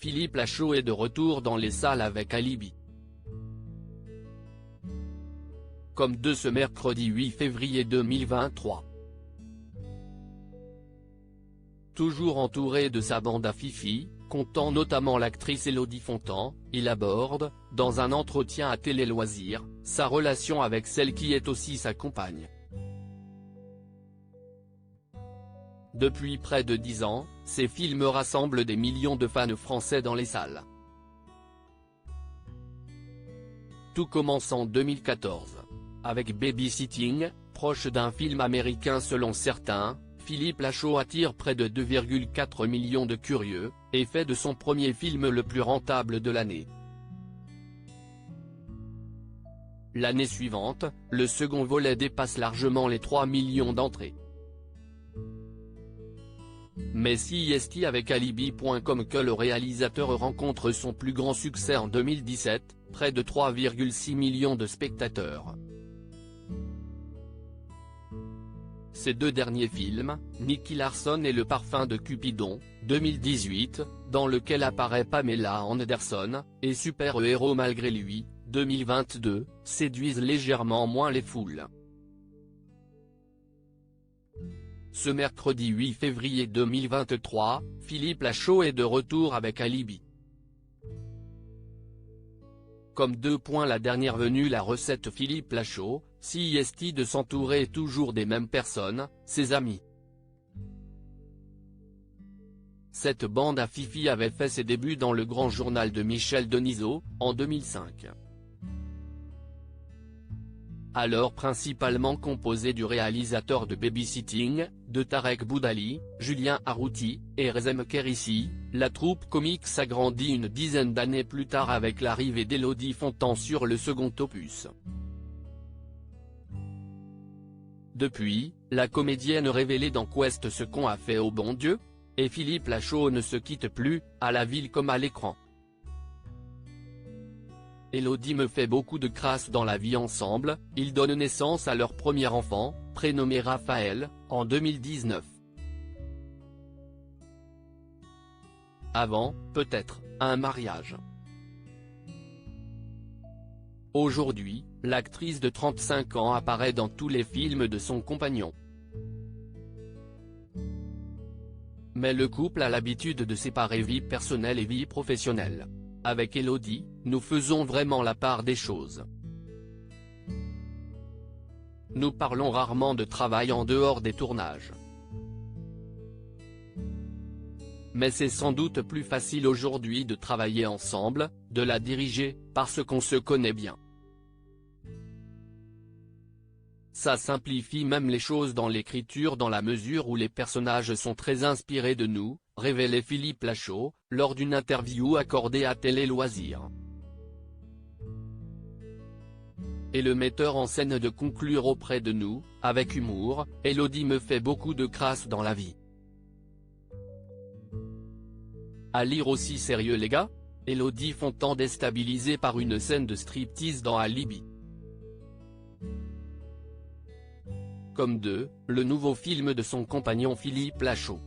Philippe Lachaud est de retour dans les salles avec Alibi. Comme de ce mercredi 8 février 2023. Toujours entouré de sa bande à Fifi, comptant notamment l'actrice Élodie Fontan, il aborde, dans un entretien à Télé Loisirs, sa relation avec celle qui est aussi sa compagne. Depuis près de 10 ans, ces films rassemblent des millions de fans français dans les salles. Tout commence en 2014. Avec Babysitting, proche d'un film américain selon certains, Philippe Lachaud attire près de 2,4 millions de curieux, et fait de son premier film le plus rentable de l'année. L'année suivante, le second volet dépasse largement les 3 millions d'entrées. Mais c'est avec Alibi.com que le réalisateur rencontre son plus grand succès en 2017, près de 3,6 millions de spectateurs. Ces deux derniers films, Nicky Larson et Le Parfum de Cupidon, 2018, dans lequel apparaît Pamela Anderson, et Super Héros malgré lui, 2022, séduisent légèrement moins les foules. Ce mercredi 8 février 2023, Philippe Lachaud est de retour avec Alibi. Comme la dernière venue la recette Philippe Lachaud, c'est de s'entourer toujours des mêmes personnes, ses amis. Cette bande à Fifi avait fait ses débuts dans le grand journal de Michel Denisot, en 2005. Alors principalement composé du réalisateur de Babysitting, de Tarek Boudali, Julien Arrouti, et Rezem Kérissi, la troupe comique s'agrandit une dizaine d'années plus tard avec l'arrivée d'Élodie Fontan sur le second opus. Depuis, la comédienne révélait dans Quest ce qu'on a fait au bon Dieu, et Philippe Lachaud ne se quitte plus, à la ville comme à l'écran. Élodie me fait beaucoup de crasse dans la vie ensemble, ils donnent naissance à leur premier enfant, prénommé Raphaël, en 2019. Avant, peut-être, un mariage. Aujourd'hui, l'actrice de 35 ans apparaît dans tous les films de son compagnon. Mais le couple a l'habitude de séparer vie personnelle et vie professionnelle. Avec Élodie, nous faisons vraiment la part des choses. Nous parlons rarement de travail en dehors des tournages. Mais c'est sans doute plus facile aujourd'hui de travailler ensemble, de la diriger, parce qu'on se connaît bien. Ça simplifie même les choses dans l'écriture dans la mesure où les personnages sont très inspirés de nous, révélait Philippe Lachaud, lors d'une interview accordée à Télé Loisirs. Et le metteur en scène de conclure auprès de nous, avec humour, Élodie me fait beaucoup de crasse dans la vie. À lire aussi sérieux les gars ? Élodie Fontan déstabilisée par une scène de striptease dans Alibi. Comme le nouveau film de son compagnon Philippe Lachaud.